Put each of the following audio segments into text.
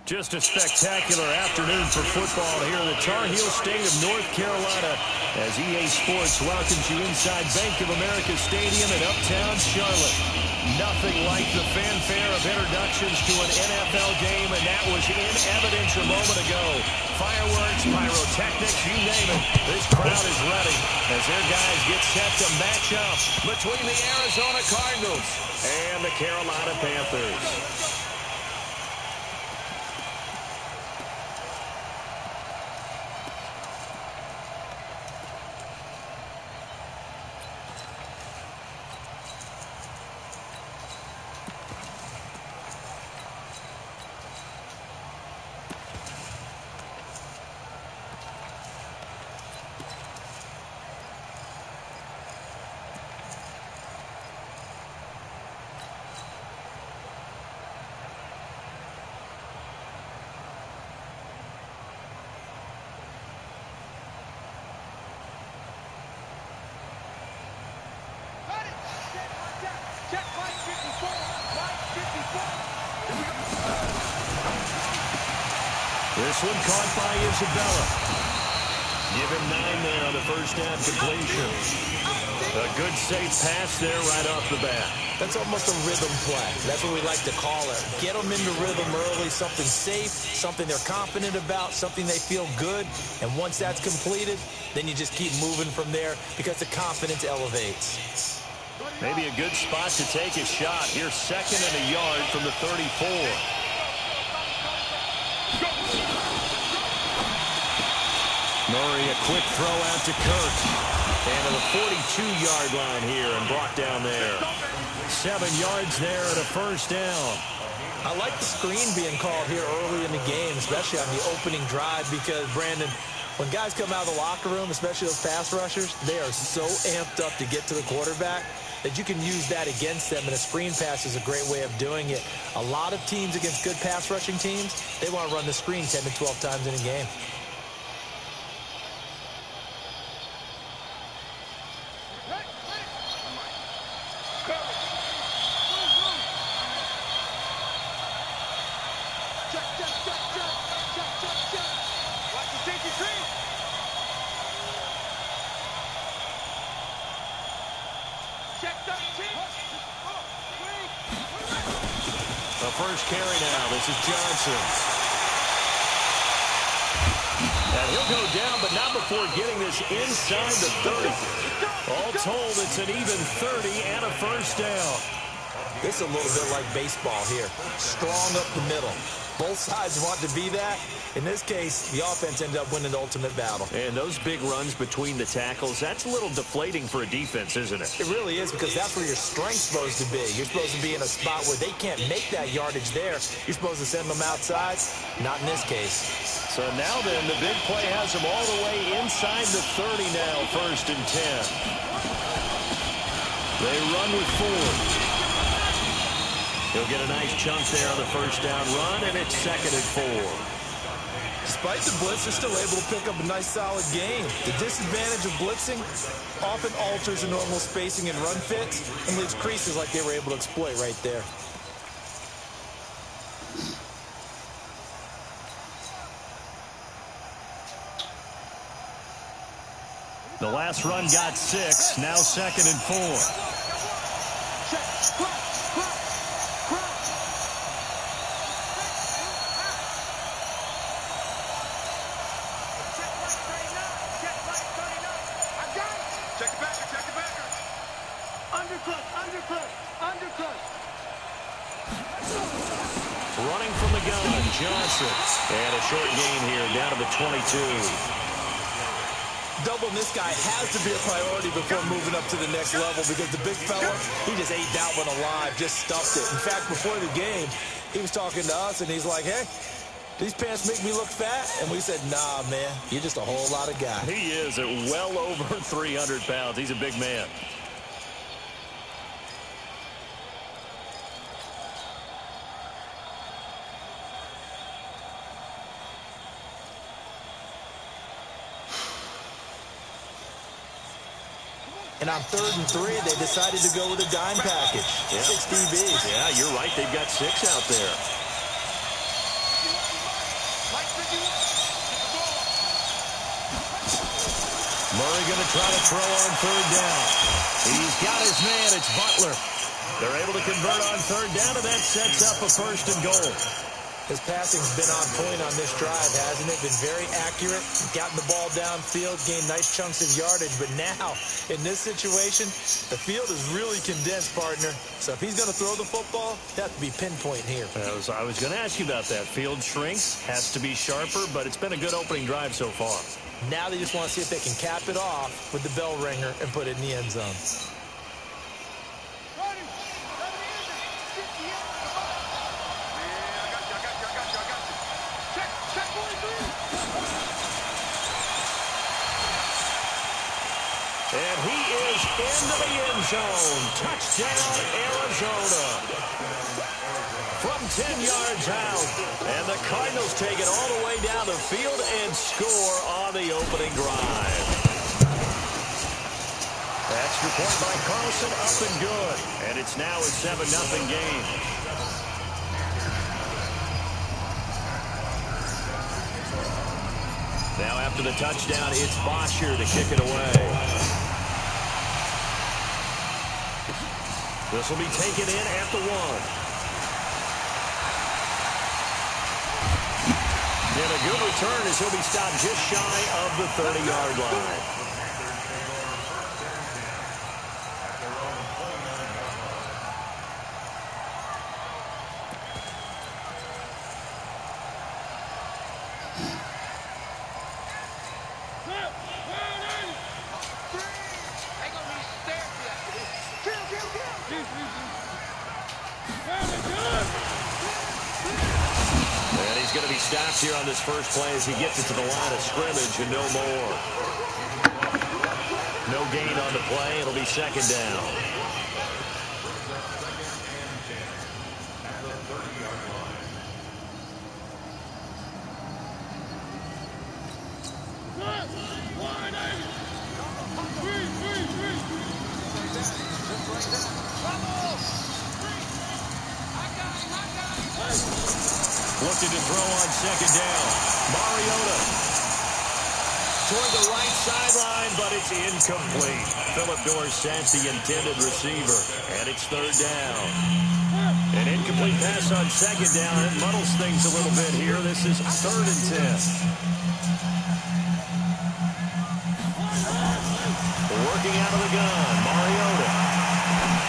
Just a spectacular afternoon for football here in the Tar Heel state of North Carolina as EA Sports welcomes you inside Bank of America Stadium in uptown Charlotte. Nothing like the fanfare of introductions to an NFL game, and that was in evidence a moment ago. Fireworks, pyrotechnics, you name it. This crowd is ready as their guys get set to match up between the Arizona Cardinals and the Carolina Panthers. This one caught by Isabella. Give him 9 there on the first down completion. A good safe pass there right off the bat. That's almost a rhythm play. That's what we like to call it. Get them into rhythm early, something safe, something they're confident about, something they feel good. And once that's completed, then you just keep moving from there because the confidence elevates. Maybe a good spot to take a shot. Here's 2nd and a yard from the 34. Murray, a quick throw out to Kirk. And to the 42-yard line here and brought down there. 7 yards there and a first down. I like the screen being called here early in the game, especially on the opening drive, because, Brandon, when guys come out of the locker room, especially those pass rushers, they are so amped up to get to the quarterback that you can use that against them, and a screen pass is a great way of doing it. A lot of teams against good pass rushing teams, they want to run the screen 10 to 12 times in a game. The first carry now. This is Johnson. And he'll go down, but not before getting this inside the 30. All told, it's an even 30 and a first down. This is a little bit like baseball here. Strong up the middle. Both sides want to be that. In this case, the offense ended up winning the ultimate battle. And those big runs between the tackles, that's a little deflating for a defense, isn't it? It really is, because that's where your strength's supposed to be. You're supposed to be in a spot where they can't make that yardage there. You're supposed to send them outside. Not in this case. So now then, the big play has them all the way inside the 30 now, 1st and 10. They run with Ford. He'll get a nice chunk there on the first down run, and it's 2nd and 4. Despite the blitz, they're still able to pick up a nice, solid gain. The disadvantage of blitzing often alters the normal spacing and run fits and leaves creases like they were able to exploit right there. The last run got 6, now 2nd and 4. Running from the gun, Johnson. And a short gain here, down to the 22. Doubling this guy has to be a priority before moving up to the next level, because the big fella, he just ate that one alive, just stuffed it. In fact, before the game, he was talking to us, and he's like, hey, these pants make me look fat? And we said, nah, man, you're just a whole lot of guy. He is at well over 300 pounds. He's a big man. And on 3rd and 3, they decided to go with a dime package. Yeah. 6 DBs. Yeah, you're right. They've got 6 out there. Murray going to try to throw on third down. He's got his man. It's Butler. They're able to convert on third down, and that sets up a 1st and goal. His passing's been on point on this drive, hasn't it? Been very accurate, gotten the ball downfield, gained nice chunks of yardage. But now, in this situation, the field is really condensed, partner. So if he's going to throw the football, it has to be pinpoint here. I was going to ask you about that. Field shrinks, has to be sharper, but it's been a good opening drive so far. Now they just want to see if they can cap it off with the bell ringer and put it in the end zone. And he is into the end zone. Touchdown, Arizona. From 10 yards out. And the Cardinals take it all the way down the field and score on the opening drive. Extra point by Carlson, up and good. And it's now a 7-0 game. Now after the touchdown, it's Bosher to kick it away. This will be taken in at the 1. And a good return as he'll be stopped just shy of the 30-yard line. Stops here on this first play as he gets it to the line of scrimmage and no more. No gain on the play. It'll be 2nd down. Looking to throw on 2nd down. Mariota toward the right sideline, but it's incomplete. Philip Dorsett, the intended receiver, and it's 3rd down. An incomplete pass on 2nd down. It muddles things a little bit here. This is 3rd and 10. Working out of the gun, Mariota.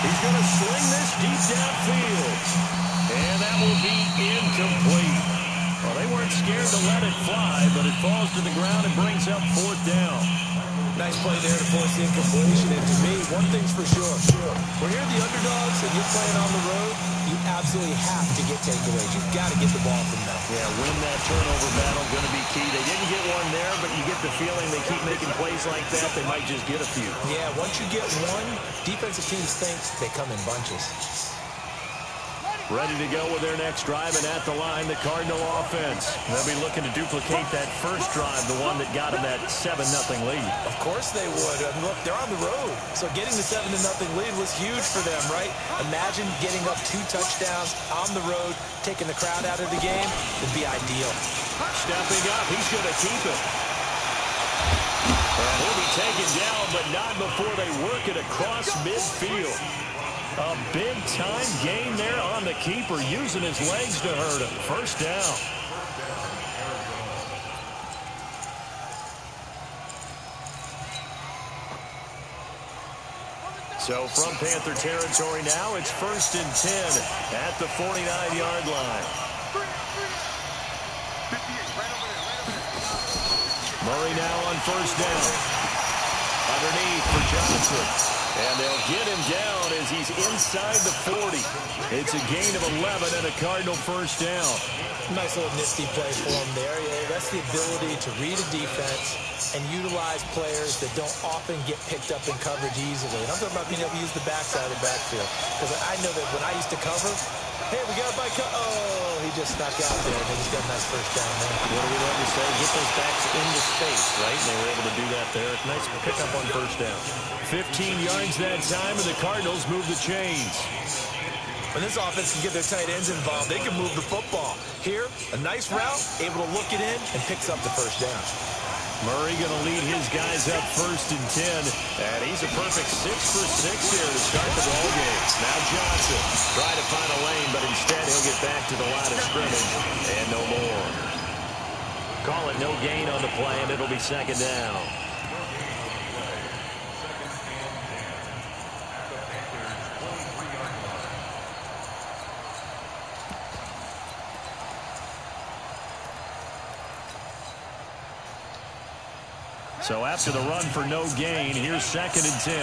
He's going to sling this deep downfield. And that will be incomplete. Well, they weren't scared to let it fly, but it falls to the ground and brings up 4th down. Nice play there to force the incompletion. And to me, one thing's for sure. When you're the underdogs and you're playing on the road, you absolutely have to get takeaways. You've got to get the ball from them. Yeah, win that turnover battle, going to be key. They didn't get one there, but you get the feeling they keep making plays like that, they might just get a few. Yeah, once you get one, defensive teams think they come in bunches. Ready to go with their next drive, and at the line, the Cardinal offense. They'll be looking to duplicate that first drive, the one that got them that 7-0 lead. Of course they would. I mean, look, they're on the road, so getting the 7-0 lead was huge for them, right? Imagine getting up 2 touchdowns on the road, taking the crowd out of the game would be ideal. Stepping up, he's going to keep it. And he'll be taken down, but not before they work it across midfield. A big-time gain there on the keeper, using his legs to hurt him. 1st down. So from Panther territory now, it's 1st and 10 at the 49-yard line. Murray now on 1st down. Underneath for Johnson. And they'll get him down as he's inside the 40. It's a gain of 11 and a Cardinal 1st down. Nice little nifty play for him there. Yeah, that's the ability to read a defense and utilize players that don't often get picked up in coverage easily. And I'm talking about being able to use the backside of the backfield. Because I know that when I used to cover, hey, we got by oh, he just snuck out there, and he's got a nice 1st down there. What do we love to say? Get those backs into space, right? And they were able to do that there. Nice pickup on 1st down. 15 yards that time, and the Cardinals move the chains. When this offense can get their tight ends involved, they can move the football. Here, a nice route, able to look it in, and picks up the 1st down. Murray going to lead his guys up 1st and 10. And he's a perfect 6 for 6 here to start the ball game. Now Johnson trying to find a lane, but instead he'll get back to the line of scrimmage and no more. Call it no gain on the play, and it'll be 2nd down. So after the run for no gain, here's 2nd and 10.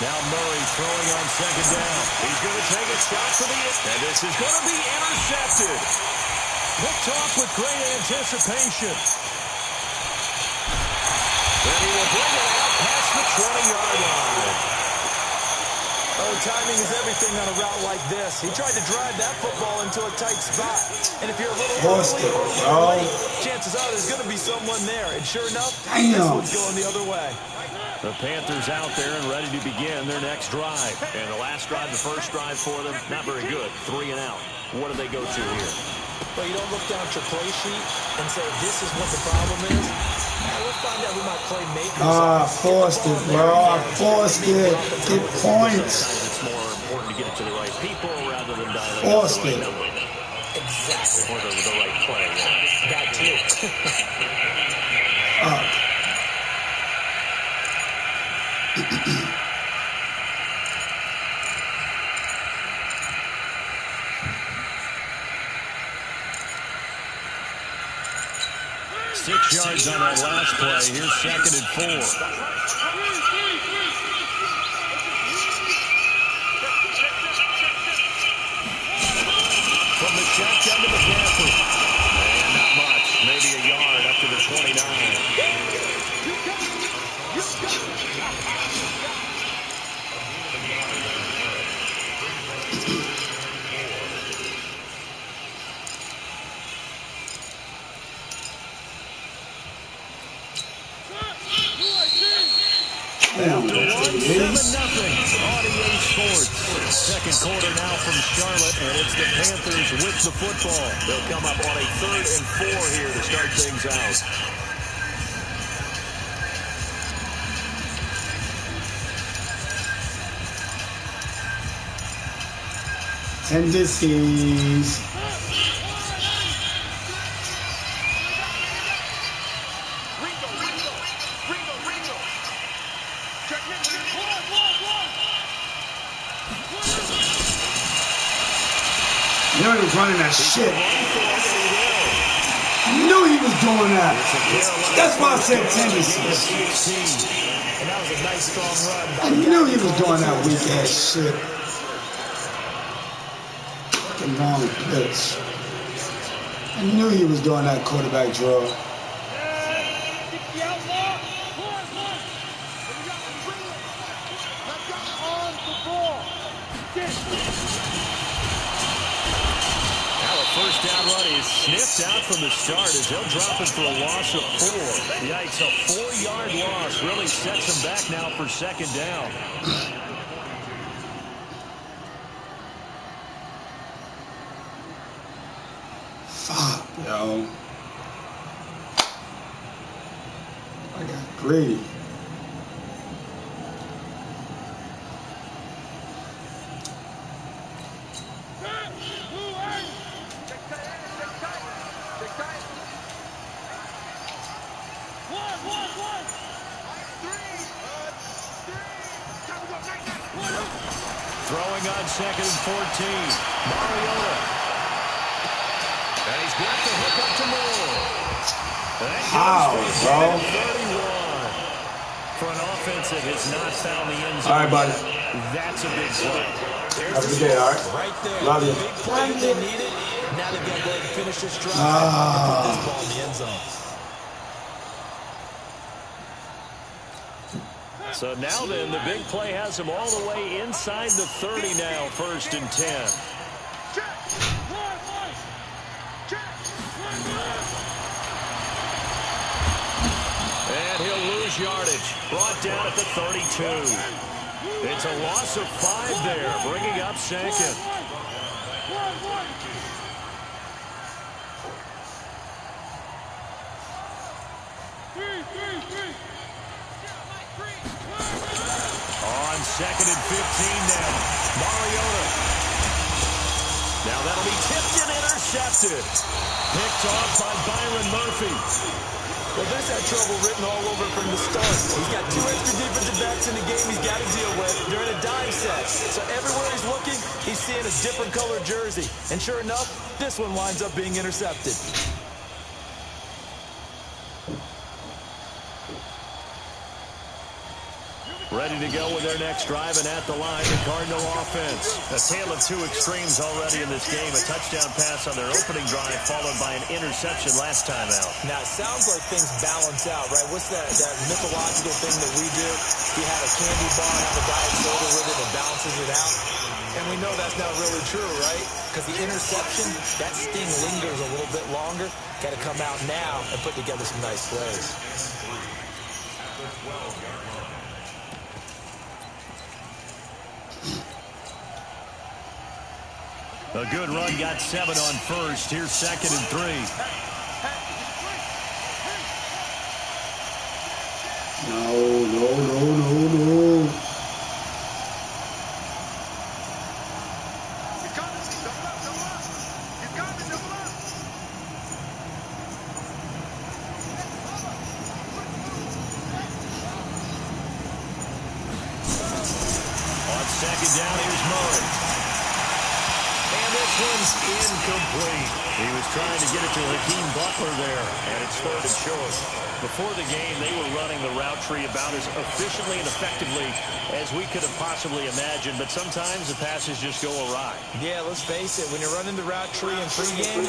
Now Murray throwing on 2nd down. He's going to take a shot for the end. And this is going to be intercepted. Picked off with great anticipation. And he will bring it out past the 20-yard line. Oh, timing is everything on a route like this. He tried to drive that football into a tight spot. And if you're a little early, chances are there's going to be someone there. And sure enough, this one's going the other way. The Panthers out there and ready to begin their next drive. And the last drive, the first drive for them, not very good. 3 and out. What do they go to here? Well, you don't look down at your play sheet and say, this is what the problem is. We'll find out who my playmakers forced it, bro. I forced it. Get points. It's more important to get it to the right people rather than dialing forced the right it. number. Exactly. Or the right play. Yeah. That too. Six yards on that last play. Here's 2nd and 4. From the shotgun to the Panthers. And not much. Maybe a yard up to the 29. After 1-7-0 on EA Sports. 2nd quarter now from Charlotte, and it's the Panthers with the football. They'll come up on a 3rd and 4 here to start things out. Tendencies. You know he was running that shit. I knew he was doing that. That's why I said tendencies. And that was a nice, strong run. I knew he was doing that weak ass shit. Fucking long pitch. I knew he was doing that quarterback draw. First down run is sniffed out from the start as they'll drop him for a loss of 4. Yikes, a 4-yard loss really sets him back now for 2nd down. Fuck, yo. I got greedy. Throwing on 2nd and 14. Mariota. And he's got the hook up to Moore. How, bro? 31. For an offense that has not found the end zone. All right, buddy. That's a big play. Have a good day, all right? Right there. Love you. Big play they needed. Now they've got to go ahead and finish this drive and put this ball in the end zone. So now then, the big play has him all the way inside the 30 now, 1st and 10. And he'll lose yardage. Brought down at the 32. It's a loss of 5 there, bringing up 2nd. on 2nd and 15 now. Mariota. Now that'll be tipped and intercepted. Picked off by Byron Murphy. Well, this had trouble written all over from the start. He's got 2 extra defensive backs in the game he's got to deal with. They're in a dime set. So everywhere he's looking, he's seeing a different colored jersey. And sure enough, this one winds up being intercepted. Ready to go with their next drive, and at the line, the Cardinal offense. A tale of two extremes already in this game. A touchdown pass on their opening drive, followed by an interception last time out. Now, it sounds like things balance out, right? What's that mythological thing that we do? You have a candy bar, have a diet soda with it, and balances it out. And we know that's not really true, right? Because the interception, that sting lingers a little bit longer. Got to come out now and put together some nice plays. A good run, got 7 on first. Here's 2nd and 3. No. On 2nd down, here's Murray. And this one's incomplete. He was trying to get it to Hakeem Butler there, and it's 3rd and short. Before the game, they were running the route tree about as efficiently and effectively as we could have possibly imagined, but sometimes the passes just go awry. Yeah, let's face it. When you're running the route tree in pregame,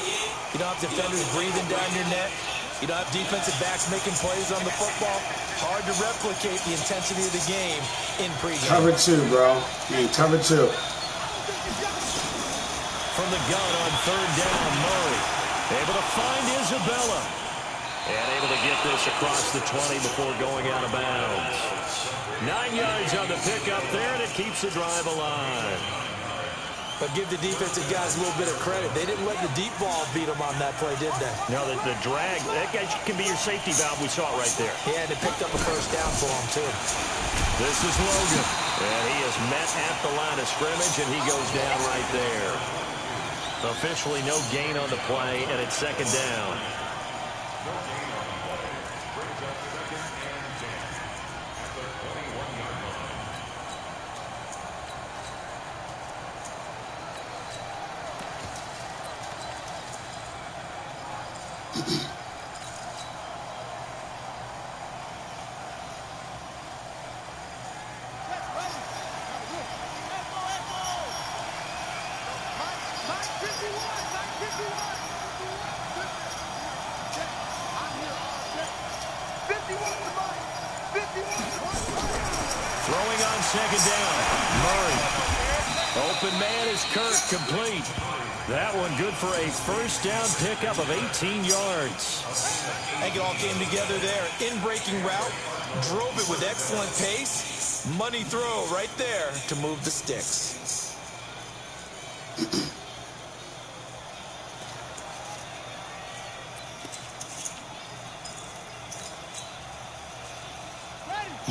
you don't have defenders breathing down your neck. You don't have defensive backs making plays on the football. Hard to replicate the intensity of the game in pregame. Cover 2, bro. Cover 2. From the gun on 3rd down, Murray able to find Isabella. And able to get this across the 20 before going out of bounds. 9 yards on the pickup there, and it keeps the drive alive. But give the defensive guys a little bit of credit. They didn't let the deep ball beat them on that play, did they? No, the drag, that guy can be your safety valve. We saw it right there. Yeah, and it picked up a 1st down for him, too. This is Logan. And he is met at the line of scrimmage, and he goes down right there. Officially no gain on the play, and it's 2nd down. Throwing on 2nd down. Murray. Open man is Kirk, complete. That one good for a 1st down pickup of 18 yards. I think it all came together there. In-breaking route, drove it with excellent pace. Money throw right there to move the sticks.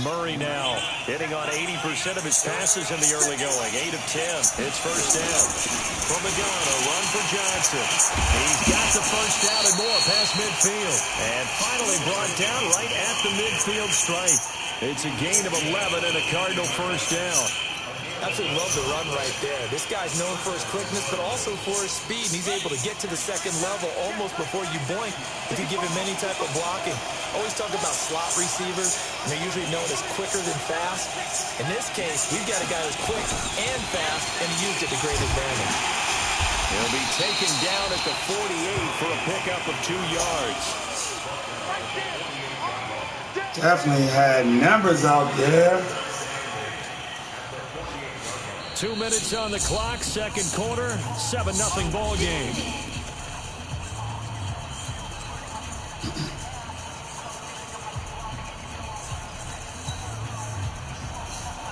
Murray now hitting on 80% of his passes in the early going. 8 of 10. It's 1st down. From the gun, a run for Johnson. He's got the 1st down and more past midfield. And finally brought down right at the midfield stripe. It's a gain of 11 and a Cardinal 1st down. Absolutely love the run right there. This guy's known for his quickness, but also for his speed. And he's able to get to the 2nd level almost before you blink if you give him any type of blocking. Always talk about slot receivers, and they're usually known as quicker than fast. In this case, we've got a guy who's quick and fast, and he used it to great advantage. He'll be taken down at the 48 for a pickup of 2 yards. Definitely had numbers out there. 2 minutes on the clock, 2nd quarter, 7-0 ball game.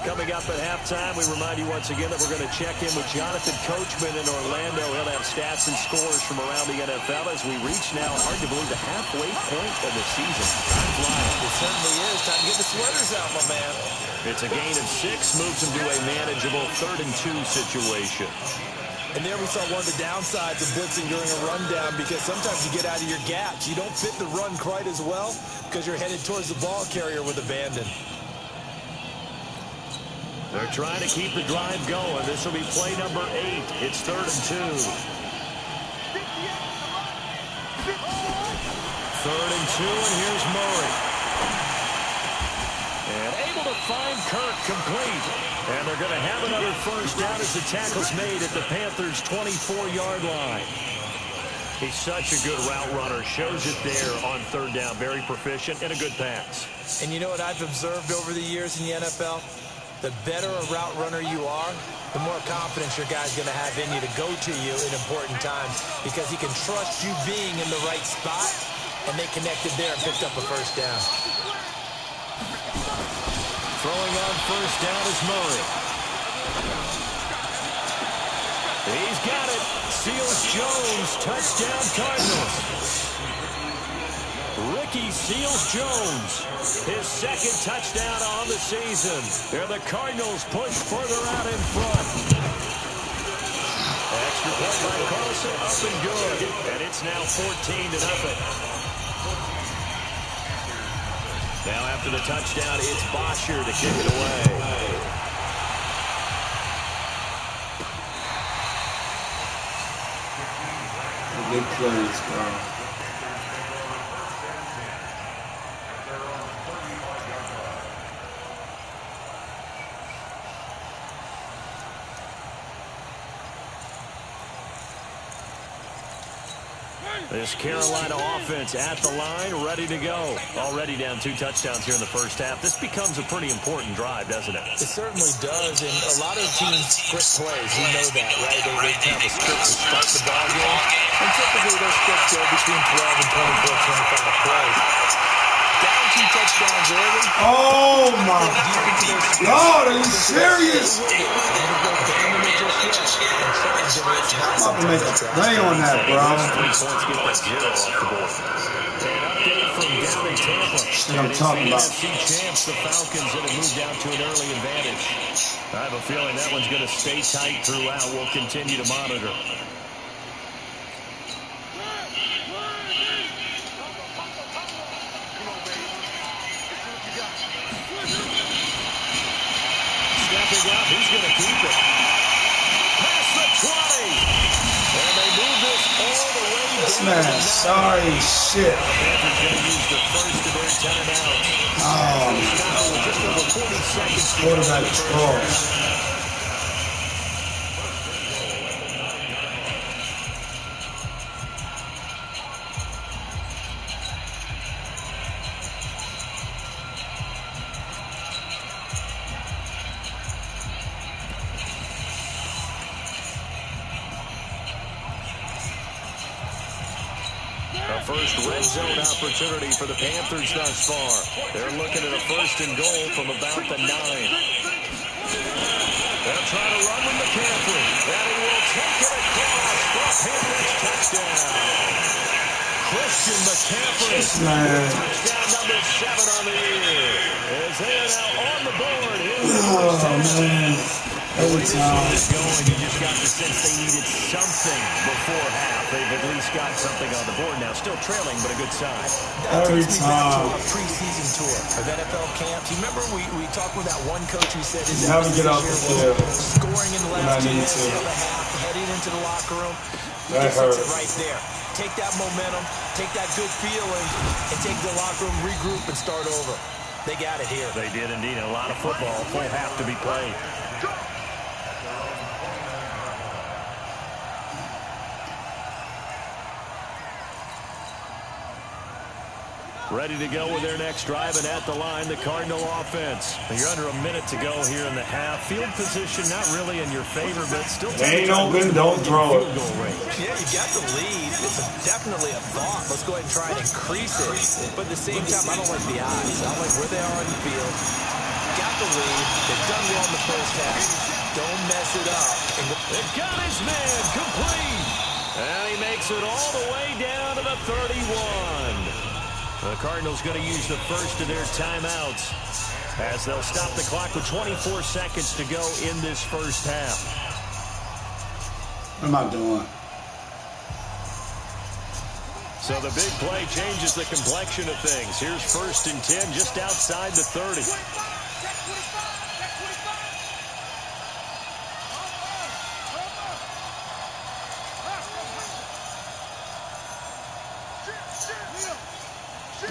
Coming Coming up at halftime, we remind you once again that we're going to check in with Jonathan Coachman in Orlando. He'll have stats and scores from around the NFL as we reach now, hard to believe, the halfway point of the season. Time flying. It certainly is. Time to get the sweaters out, my man. It's a gain of 6, moves him to a manageable 3rd-and-2 situation. And there we saw one of the downsides of blitzing during a rundown, because sometimes you get out of your gaps. You don't fit the run quite as well because you're headed towards the ball carrier with abandon. They're trying to keep the drive going. This will be play number 8. It's 3rd-and-2. 3rd-and-2, and here's Murray. And able to find Kirk complete. And they're going to have another first down as the tackle's made at the Panthers' 24-yard line. He's such a good route runner. Shows it there on 3rd down. Very proficient and a good pass. And you know what I've observed over the years in the NFL? The better a route runner you are, the more confidence your guy's going to have in you to go to you in important times, because he can trust you being in the right spot, and they connected there and picked up a first down. Throwing on first down is Murray. He's got it. Seals-Jones, touchdown Cardinals. Ricky Seals-Jones, his 2nd touchdown on the season. There the Cardinals push further out in front. Extra point by Carlson, up and good. And it's now 14-0. Now after the touchdown, it's Bosher to kick it away. Big plays, bro. This Carolina offense at the line, ready to go. Already down 2 touchdowns here in the first half. This becomes a pretty important drive, doesn't it? It certainly does, and a lot of teams script plays. You know that, right? They have a script to start the ball game, and typically those scripts go between 12 and 24, 25 plays. Down 2 touchdowns early. Oh, my God. Are you serious? I'm about to make a play on that, bro. 3 points get that 0 off the board. An update from down in Tampa. Shit I'm talking about. NFC champs, the Falcons, that have moved out to an early advantage. I have a feeling that one's going to stay tight throughout. We'll continue to monitor. Stepping up, he's going to keep it. Past the 20. And they move this all the way down. This man, sorry shit. The Panthers going to use the first of their timeouts. Oh, With just over 40 seconds to go. quarterback troll. First red zone opportunity for the Panthers thus far. They're looking at a 1st and goal from about the 9. They'll try to run with McCaffrey. And he will take it across for Panthers touchdown. Christian McCaffrey. Touchdown number 7 on the year. As they are now on the board. Oh, man. Every time. You just got the sense they needed something before half. They've at least got something on the board now. Still trailing, but a good sign. Every time. A preseason tour of NFL camps. You remember we talked with that one coach who said his How to get out the field. scoring in the last 2 minutes to. of the half, heading into the locker room. That It hurts. right there. Take that momentum, take that good feeling, and take the locker room, regroup, and start over. They got it here. They did indeed. A lot of football, full half to be played. Ready to go with their next drive, and at the line, the Cardinal offense. You're under a minute to go here in the half. Field position not really in your favor, but still. Ain't open, don't throw it. Yeah, you got the lead. It's definitely a thought. Let's go ahead and try and increase it. But at the same time, I don't like the odds. I don't like where they are on the field. Got the lead. They've done well in the first half. Don't mess it up. They've got his man complete. And he makes it all the way down to the 31. The Cardinals going to use the first of their timeouts as they'll stop the clock with 24 seconds to go in this first half. What am I doing? So the big play changes the complexion of things. Here's 1st and 10 just outside the 30.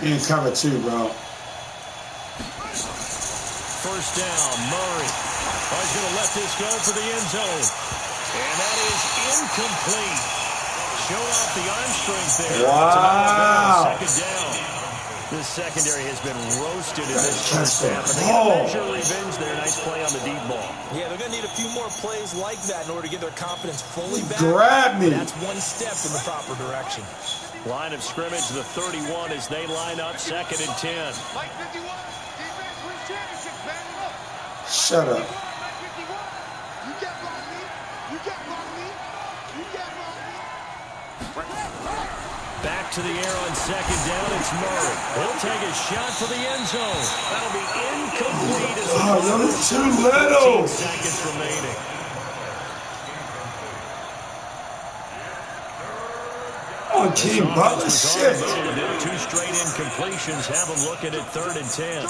In cover 2, bro. 1st down, Murray. Oh, he's going to let this go for the end zone. And that is incomplete. Showed off the arm strength there. Wow. 2nd down. This secondary has been roasted in this first half. And they get a measure of revenge there. Nice play on the deep ball. Yeah, they're going to need a few more plays like that in order to get their confidence fully back. Grab me. That's one step in the proper direction. Line of scrimmage, the 31 as they line up 2nd and 10. Shut up. Back to the air on 2nd down, it's Murray. He'll take a shot for the end zone. That'll be incomplete. Oh, no, it's too little. 15 seconds remaining. Oh, King Butler, shit. 2 straight incompletions have him looking at 3rd and 10.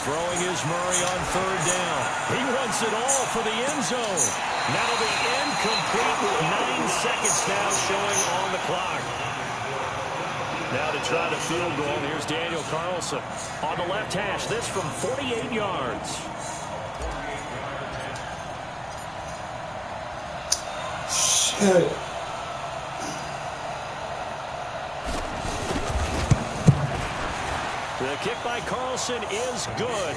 Throwing is Murray on 3rd down. He wants it all for the end zone. That'll be incomplete with 9 seconds now showing on the clock. Now to try the field goal, here's Daniel Carlson on the left hash. This from 48 yards. Shit. The kick by Carlson is good.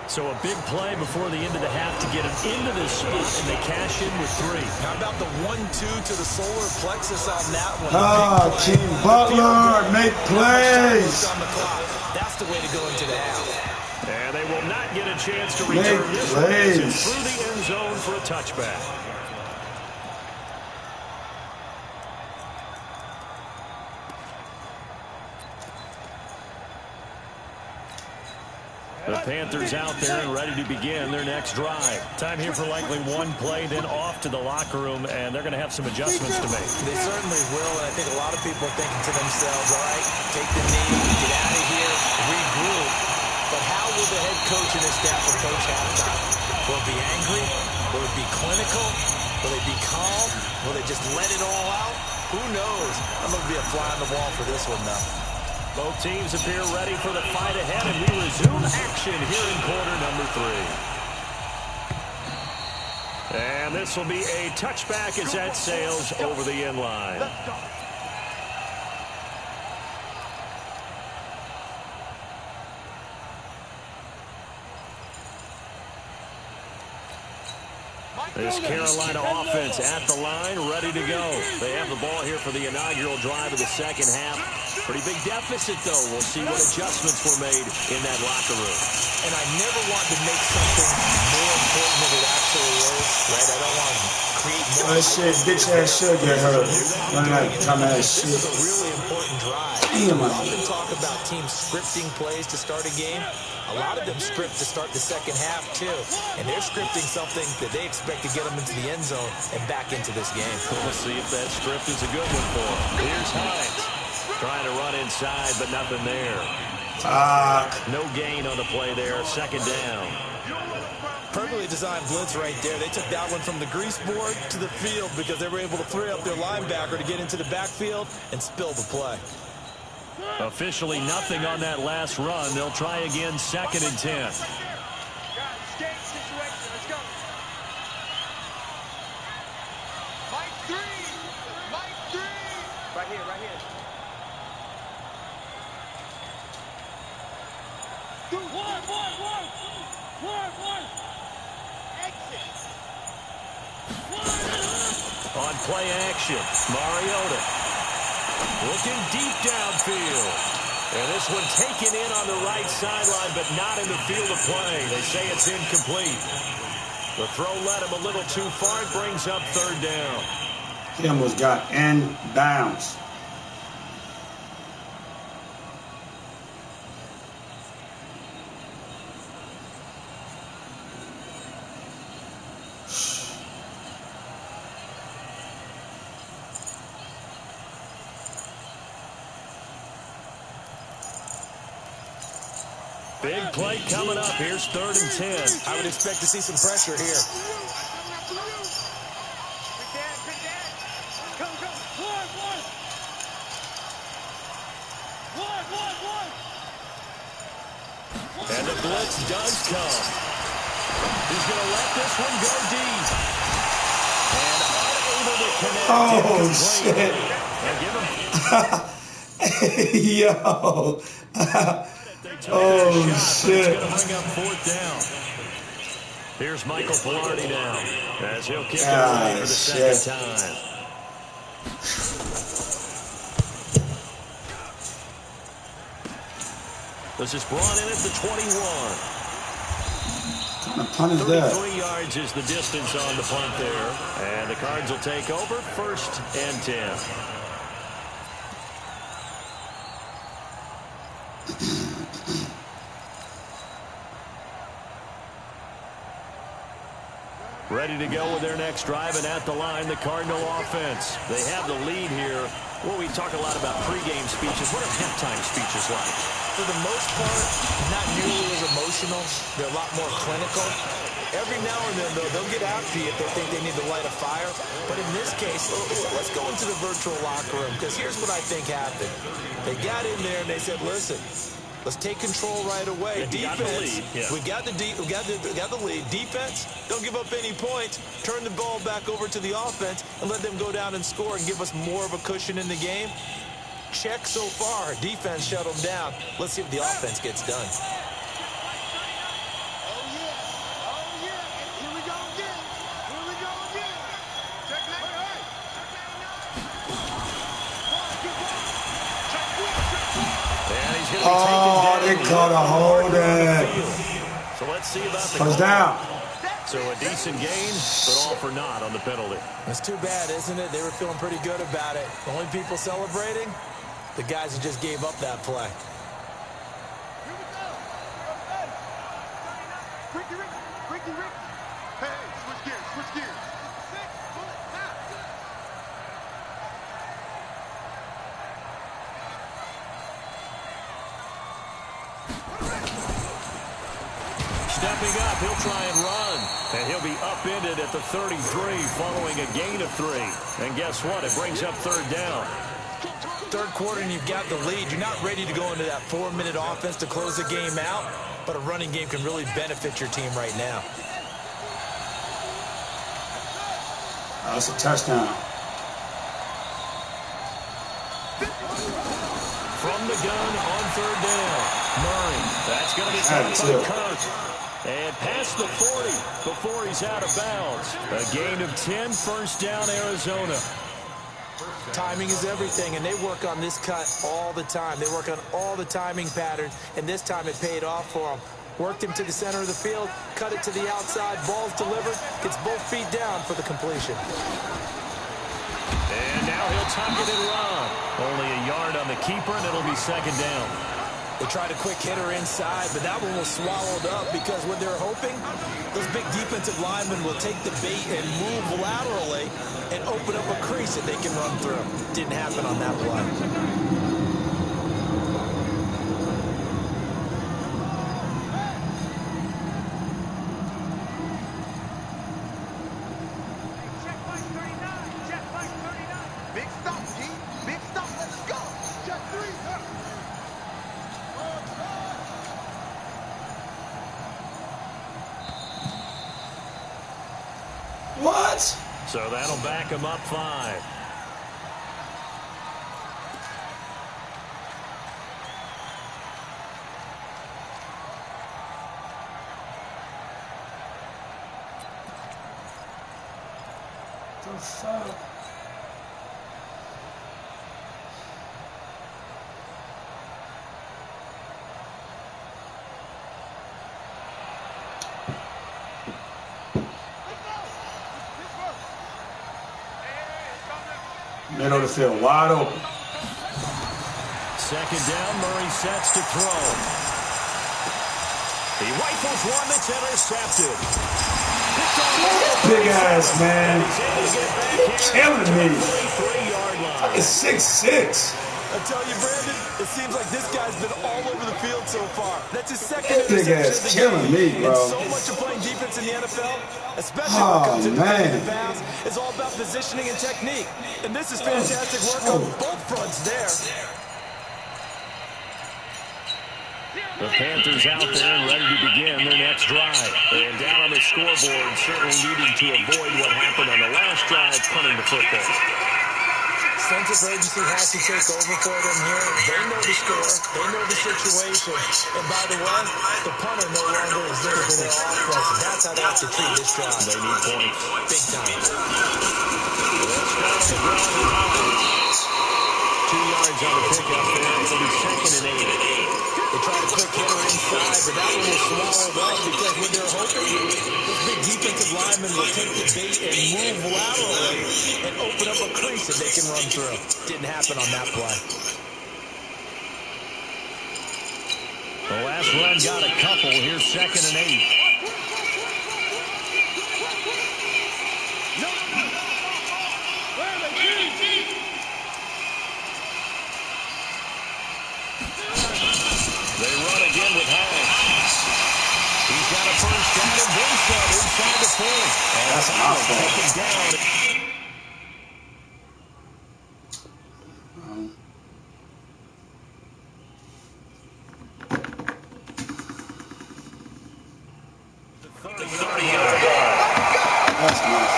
So a big play before the end of the half to get him into this spot, and they cash in with 3. How about the 1-2 to the solar plexus on that one? King Butler, make plays. On the clock. That's the way to go into the half. And they will not get a chance to return this one through the end zone for a touchback. The Panthers out there and ready to begin their next drive. Time here for likely one play, then off to the locker room, and they're going to have some adjustments to make. They certainly will, and I think a lot of people are thinking to themselves, all right, take the knee, get out of here, regroup. But how will the head coach and his staff approach halftime? Will it be angry? Will it be clinical? Will they be calm? Will they just let it all out? Who knows? I'm going to be a fly on the wall for this one, though. Both teams appear ready for the fight ahead, and we resume action here in quarter number 3. And this will be a touchback as that sails over the end line. This Carolina offense at the line, ready to go. They have the ball here for the inaugural drive of the second half. Pretty big deficit, though. We'll see what adjustments were made in that locker room. And I never want to make something more important than it actually is, right? I don't want to create more. Oh, shit, bitch ass should get hurt. None of that dumbass shit. This is a really important drive. Damn, we often talk about teams scripting plays to start a game. A lot of them script to start the second half, too. And they're scripting something that they expect to get them into the end zone and back into this game. We'll see if that script is a good one for them. Here's Hines. Trying to run inside, but nothing there. No gain on the play there. 2nd down. Perfectly designed blitz right there. They took that one from the grease board to the field because they were able to free up their linebacker to get into the backfield and spill the play. Officially nothing on that last run. They'll try again 2nd and 10. Right here, right here. One. Exit. On play action, Mariota looking deep downfield. And this one taken in on the right sideline, but not in the field of play. They say it's incomplete. The throw led him a little too far. It brings up third down. He almost got in bounds. Big play coming up. Here's 3rd and 10. I would expect to see some pressure here. And the blitz does come. He's going to let this one go deep. And unable to connect. Oh, shit. And give him. Yo. Oh, shit. It's going to bring up 4th down. Here's Michael Pilardi now as he'll kick it away for the second time. This is brought in at the 21. What kind of punt is that? 33 yards is the distance on the punt there. And the Cards will take over 1st and 10. Ready to go with their next drive, and at the line, the Cardinal offense. They have the lead here. Well, we talk a lot about pregame speeches. What are halftime speeches like? For the most part, not nearly as emotional. They're a lot more clinical. Every now and then, though, they'll get after you if they think they need to light a fire. But in this case, let's go into the virtual locker room, because here's what I think happened. They got in there and they said, listen, let's take control right away. Defense, we got the lead. Defense, don't give up any points. Turn the ball back over to the offense and let them go down and score and give us more of a cushion in the game. Check so far. Defense shut them down. Let's see if the offense gets done. Oh, they caught a holding. So let's see about the First down. So a decent gain, but all for naught on the penalty. It's too bad, isn't it? They were feeling pretty good about it. The only people celebrating, the guys who just gave up that play. Stepping up, he'll try and run. And he'll be upended at the 33 following a gain of 3. And guess what? It brings up 3rd down. Third quarter and you've got the lead. You're not ready to go into that 4-minute offense to close the game out, but a running game can really benefit your team right now. That's a touchdown. From the gun on 3rd down. Murray. That's going to be stopped by Kirk. And past the 40 before he's out of bounds. A gain of 10, 1st down, Arizona. Timing is everything, and they work on this cut all the time. They work on all the timing patterns, and this time it paid off for them. Worked him to the center of the field, cut it to the outside, ball's delivered, gets both feet down for the completion. And now he'll tuck it and run. Only a yard on the keeper, and it'll be 2nd down. They tried a quick hitter inside, but that one was swallowed up because what they're hoping, those big defensive linemen will take the bait and move laterally and open up a crease that they can run through. Didn't happen on that play. What? So that'll back him up 5. The fuck? Middle of the field, wide open. Second down, Murray sets to throw. He rifles one that's intercepted. Big ass, man. You're killing me. Fucking 6'6". I tell you, Brandon, it seems like this guy's been all over the field so far. That's his second Big ass killing me, bro. And so much of playing defense in the NFL, especially when it comes to defending the pass, is all about positioning and technique. And this is fantastic work on both fronts there. The Panthers out there and ready to begin their next drive. And down on the scoreboard, certainly needing to avoid what happened on the last drive, punting the football. Sense of urgency has to take over for them here. They know the score. They know the situation. And by the way, the punter no longer is there for their offense. That's how they have to treat this drive. They need points. Big time. 2 yards on the pickup there. It'll be 2nd and 8. They tried a quick hitter inside, but that one was swallowed up because when they're hoping, those big defensive linemen will take the bait and move laterally and open up a crease that they can run through. Didn't happen on that play. The last run got a couple. Here's 2nd and 8. They run again with Hines. He's got a first down and then some inside the 4. That's an awful. Taken down. That's nice.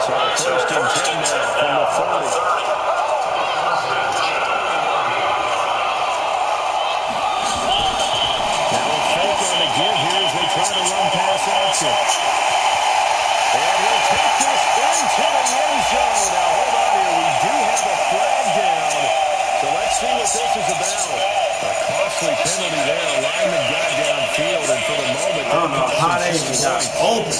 So 1st and 10 now from the 40. Try to run pass action. And he'll take this into the end zone. Now, hold on here. We do have a flag down. So let's see what this is about. A costly penalty there. A lineman got downfield, and for the moment, I don't know how they even got open.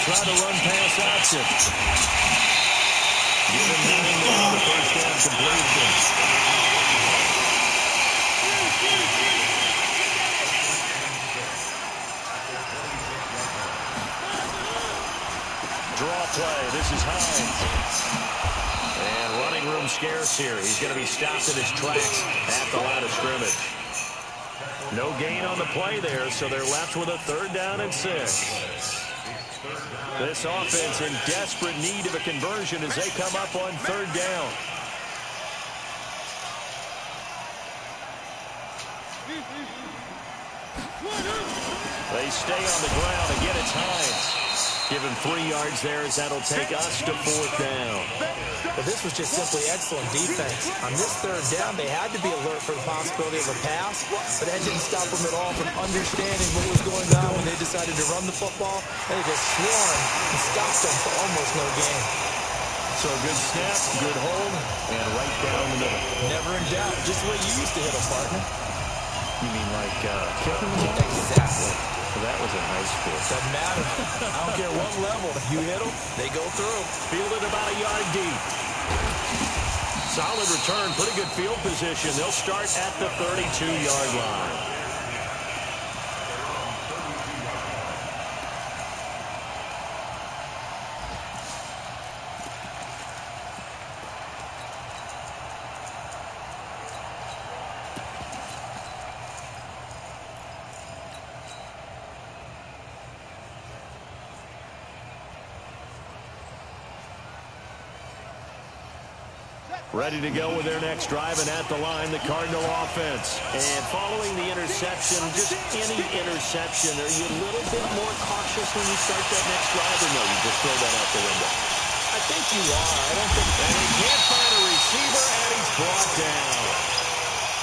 Try to run pass action. Give him 9 now. The first down completion. Draw play. This is Hines. And running room scarce here. He's going to be stopped in his tracks at the line of scrimmage. No gain on the play there, so they're left with a 3rd down and 6. This offense in desperate need of a conversion as they come up on 3rd down. They stay on the ground. Again, it's Hines. Give him 3 yards there as that'll take us to 4th down. But this was just simply excellent defense. On this 3rd down, they had to be alert for the possibility of a pass, but that didn't stop them at all from understanding what was going on when they decided to run the football. They just swarmed and stopped them for almost no gain. So good snap, good hold, and right down the middle. Never in doubt. Just the way you used to hit a partner. You mean like kicking the ball? Exactly. Well, that was in high school. Doesn't matter. I don't care what level. You hit them, they go through. Fielded about a yard deep. Solid return, pretty good field position. They'll start at the 32-yard line. Ready to go with their next drive, and at the line, the Cardinal offense. And following the interception, just any interception, are you a little bit more cautious when you start that next drive, or no, you just throw that out the window? I think you are. I don't think... And he can't find a receiver, and he's brought down.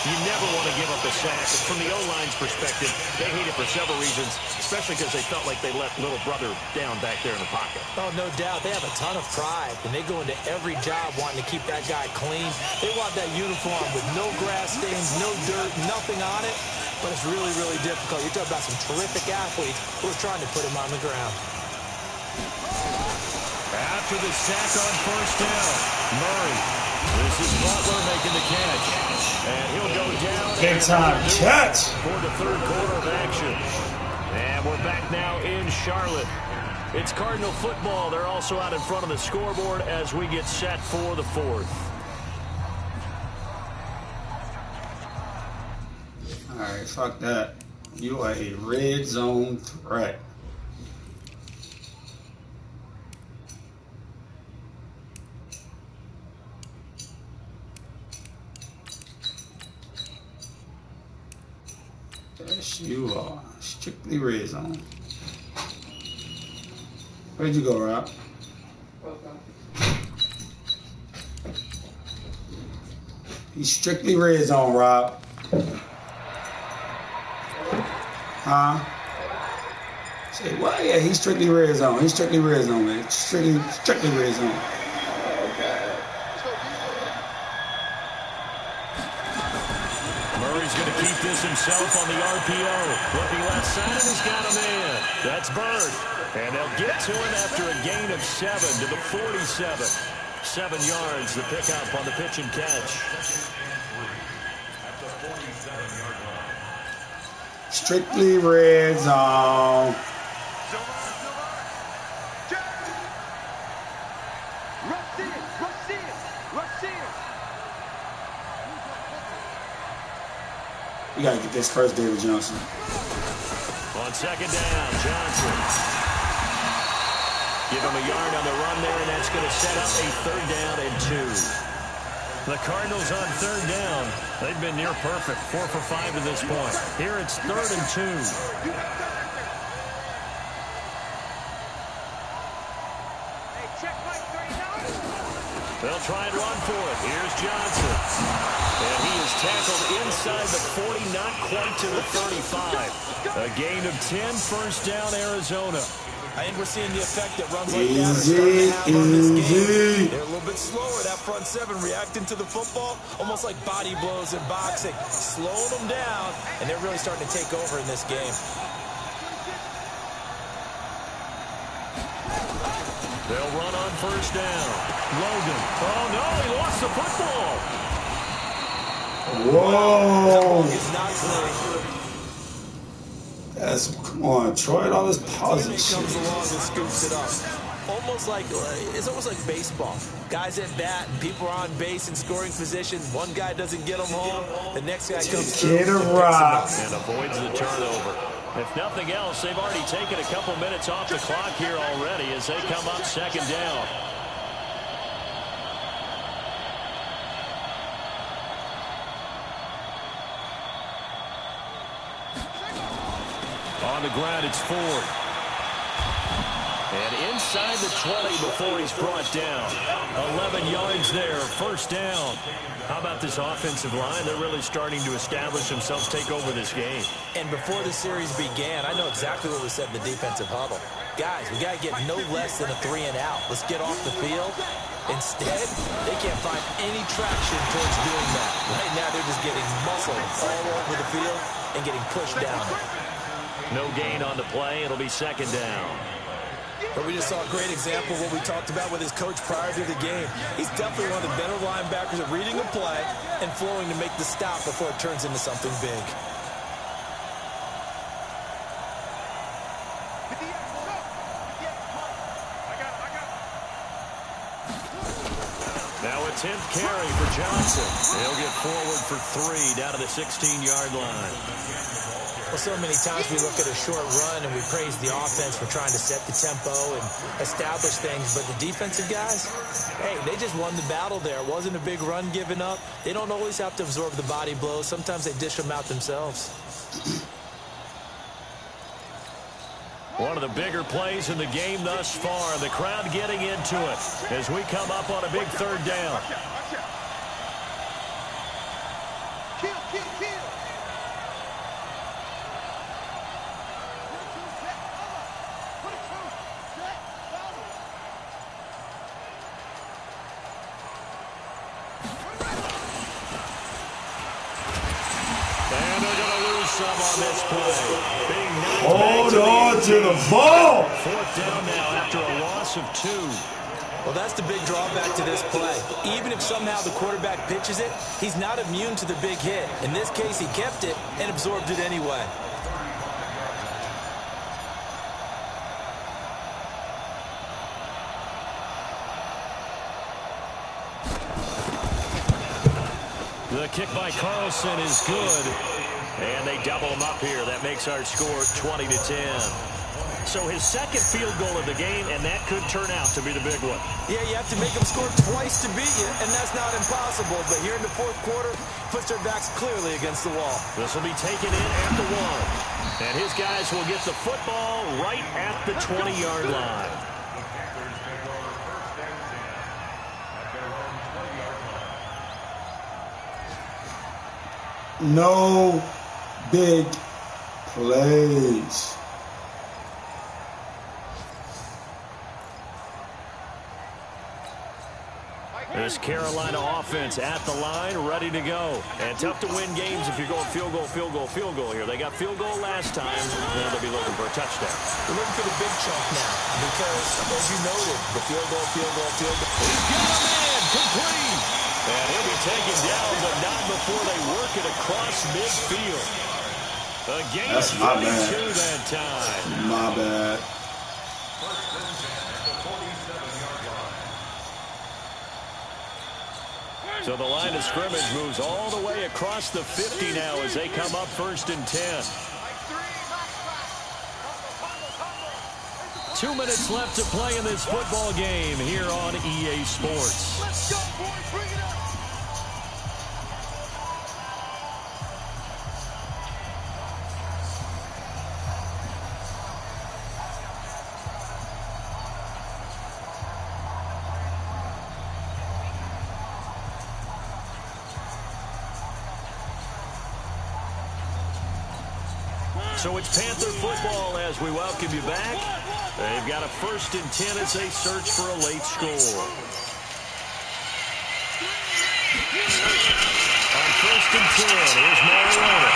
You never want to give up a sack. From the O-line's perspective, they hate it for several reasons, especially because they felt like they let little brother down back there in the pocket. Oh, no doubt. They have a ton of pride, and they go into every job wanting to keep that guy clean. They want that uniform with no grass stains, no dirt, nothing on it. But it's really, really difficult. You're talking about some terrific athletes who are trying to put him on the ground. After the sack on first down, Murray. This is Butler making the catch. And he'll go down. Big time catch. For the third quarter of action. And we're back now in Charlotte. It's Cardinal football. They're also out in front of the scoreboard as we get set for the fourth. All right, fuck that. You are a red zone threat. Yes, you are. Strictly red zone. Where'd you go, Rob? He's strictly red zone, Rob. Huh? Say what? Yeah, he's strictly red zone. He's strictly red zone, man. Strictly red zone. Murray's going to keep this himself on the RPO. Looking left side, and he's got him in. That's Bird. And they'll get to him after a gain of 7 to the 47. 7 yards, the pickup on the pitch and catch. Strictly red zone. You gotta get this first, David Johnson. On second down, Johnson. Give him a yard on the run there, and that's going to set up a 3rd down and 2. The Cardinals on 3rd down. They've been near perfect, 4 for 5 to this point. Here it's 3rd and 2. They'll try and run for it. Here's Johnson. And he is tackled inside the 40, not quite to the 35. A gain of 10, first down, Arizona. I think we're seeing the effect that runs like that are starting to have on this game. They're a little bit slower, that front 7, reacting to the football, almost like body blows in boxing, slowing them down, and they're really starting to take over in this game. They'll run on first down. Logan. Oh, no, he lost the football. Whoa. It's not clear. Come on, Troy, all this pause and shit. Comes along and scoops it up. It's almost like baseball. Guys at bat, and people are on base in scoring position. One guy doesn't get them home. The next guy comes through Get a rock. And avoids the turnover. If nothing else, they've already taken a couple minutes off the clock here already as they come up second down. On the ground, it's Ford. And inside the 20 before he's brought down. 11 yards there, first down. How about this offensive line? They're really starting to establish themselves, take over this game. And before the series began, I know exactly what we said in the defensive huddle. Guys, we got to get no less than a 3 and out. Let's get off the field. Instead, they can't find any traction towards doing that. Right now, they're just getting muscled all over the field and getting pushed down. No gain on the play. It'll be second down. But we just saw a great example of what we talked about with his coach prior to the game. He's definitely one of the better linebackers at reading a play and flowing to make the stop before it turns into something big. Now a 10th carry for Johnson. He'll get forward for 3 down to the 16-yard line. Well, so many times we look at a short run and we praise the offense for trying to set the tempo and establish things, but the defensive guys, hey, they just won the battle there. It wasn't a big run given up. They don't always have to absorb the body blows. Sometimes they dish them out themselves. One of the bigger plays in the game thus far. The crowd getting into it as we come up on a big 3rd down. Some on this play. Hold on to the ball. Fourth down now after a loss of 2. Well, that's the big drawback to this play. Even if somehow the quarterback pitches it, he's not immune to the big hit. In this case, he kept it and absorbed it anyway. The kick by Carlson is good. And they double him up here. That makes our score 20-10. So his second field goal of the game, and that could turn out to be the big one. Yeah, you have to make them score twice to beat you, and that's not impossible. But here in the fourth quarter, puts their backs clearly against the wall. This will be taken in at the 1. And his guys will get the football right at the 20-yard line. No big plays. This Carolina offense at the line, ready to go. And tough to win games if you're going field goal, field goal, field goal here. They got field goal last time. Now they'll be looking for a touchdown. They're looking for the big chunk now because, as you noted, the field goal, field goal, field goal. He's got a man complete. And he'll be taken down, but not before they work it across midfield. A gain of 32 that time. My bad. So the line of scrimmage moves all the way across the 50 now as they come up 1st and 10. 2 minutes left to play in this football game here on EA Sports. Let's go, boys. Bring it up. So it's Panther football as we welcome you back. They've got a 1st and 10 as they search for a late score. On 1st and 10, here's Mariota.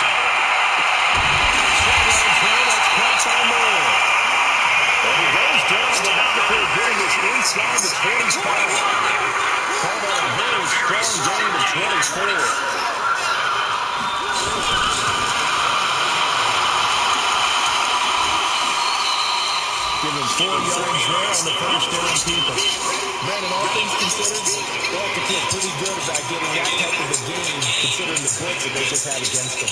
Sideline throw, that's caught by Moore. And he goes down, but not before getting this inside the 25. Called out a very strong gain of 24. Give him 4 yards there on the 1st down keeper. Brandon, all things considered, they'll have to feel pretty good about getting that type of a game, considering the blitz that they just had against them.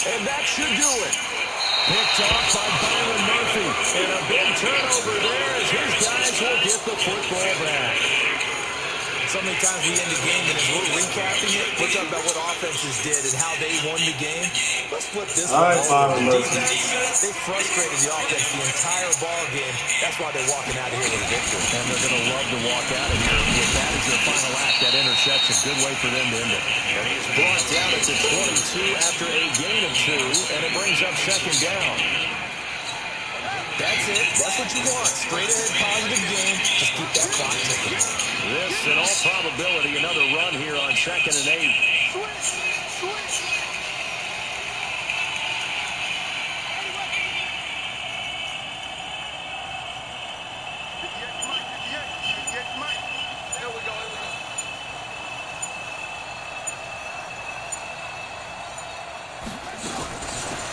And that should do it. Picked off by Byron Murphy. And a big turnover there as his guys will get the football back. So many times we end the game, and as we're recapping it, we're talking about what offenses did and how they won the game. Let's flip this one over. Defense, they frustrated the offense the entire ball game. That's why they're walking out of here with a victory. And they're going to love to walk out of here with that as their final act. That interception, good way for them to end it. And he's brought down at the 22 after a gain of 2, and it brings up 2nd down. That's it. That's what you want. Straight ahead, positive game. Just keep that clock ticking. This, in all probability, another run here on 2nd and 8.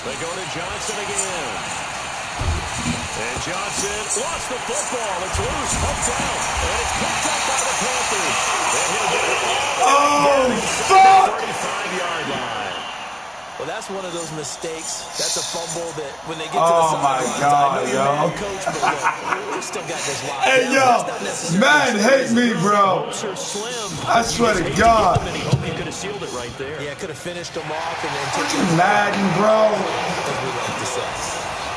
They go to Johnson again. And Johnson lost the football. It's loose, poked out, and it's picked up by the Panthers. And he'll get it all the way down inside the 35-yard line. Well, that's one of those mistakes. That's a fumble that when they get to the sidelines, I know you're mad, coach, but look, we still got this locked down. Yo, man, hate me, bro. I swear to God. He hoped he could have sealed it right there. Yeah, could have finished them off and taken it. Madden, bro. As we like to say.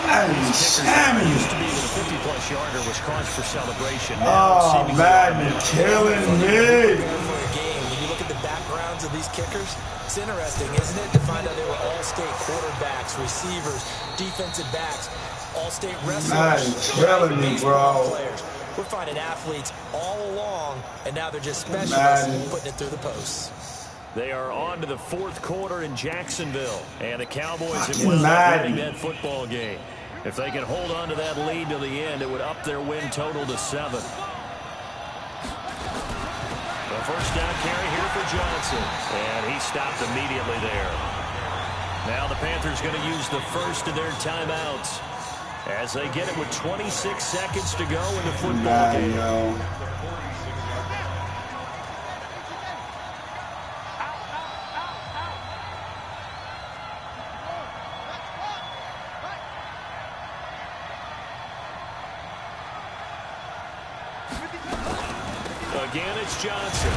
Madden, Sammy. Used to be that a 50-plus yarder was cause for celebration. Oh, Madden, killing me. When you look at the backgrounds of these kickers, it's interesting, isn't it, to find out they were all-state quarterbacks, receivers, defensive backs, all-state wrestlers. Madden, killing me, bro. Players. We're finding athletes all along, and now they're just specialists putting it through the posts. They are on to the fourth quarter in Jacksonville, and the Cowboys have wound up winning that football game. If they can hold on to that lead to the end, it would up their win total to 7. The first down carry here for Johnson, and he stopped immediately there. Now the Panthers going to use the first of their timeouts as they get it with 26 seconds to go in the football game. Again, it's Johnson.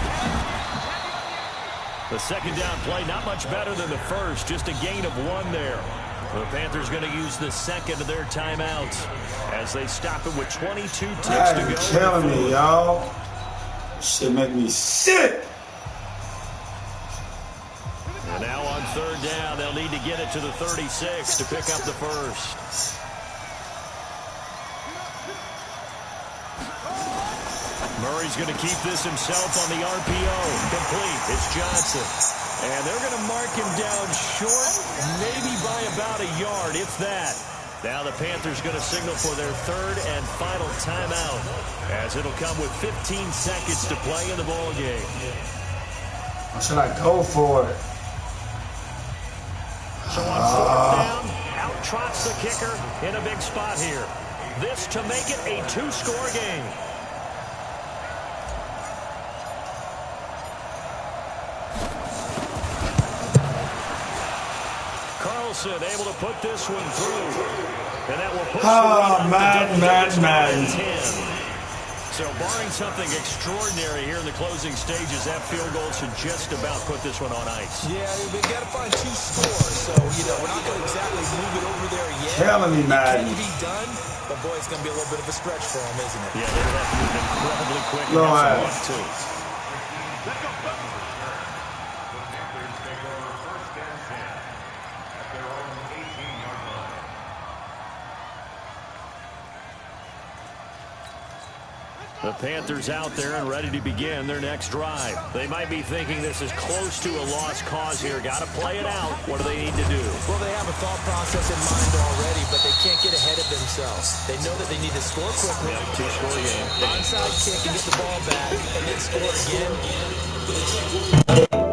The second down play, not much better than the first, just a gain of 1 there. The Panthers going to use the second of their timeouts as they stop it with 22 ticks to go. Killing me, y'all. Shit make me sick. And now on third down, they'll need to get it to the 36 to pick up the first. Murray's going to keep this himself on the RPO. Complete. It's Johnson. And they're going to mark him down short, maybe by about a yard, if that. Now the Panthers going to signal for their third and final timeout, as it'll come with 15 seconds to play in the ball game. Or should I go for it? So on fourth down, out trots the kicker in a big spot here. This to make it a 2-score game. Able to put this one through, and that will push man. So barring something extraordinary here in the closing stages, that field goal should just about put this one on ice. Yeah, we've got to find 2 scores, so we're not going to exactly move it over there yet. Telling me, man. It can be done, but boy, it's going to be a little bit of a stretch for them, isn't it? Yeah, they're going to have to move incredibly quick and have some luck too. The Panthers out there and ready to begin their next drive. They might be thinking this is close to a lost cause here. Got to play it out. What do they need to do? Well, they have a thought process in mind already, but they can't get ahead of themselves. They know that they need to score quickly. Yeah, 2-score game. Onside kick and get the ball back, and then score again.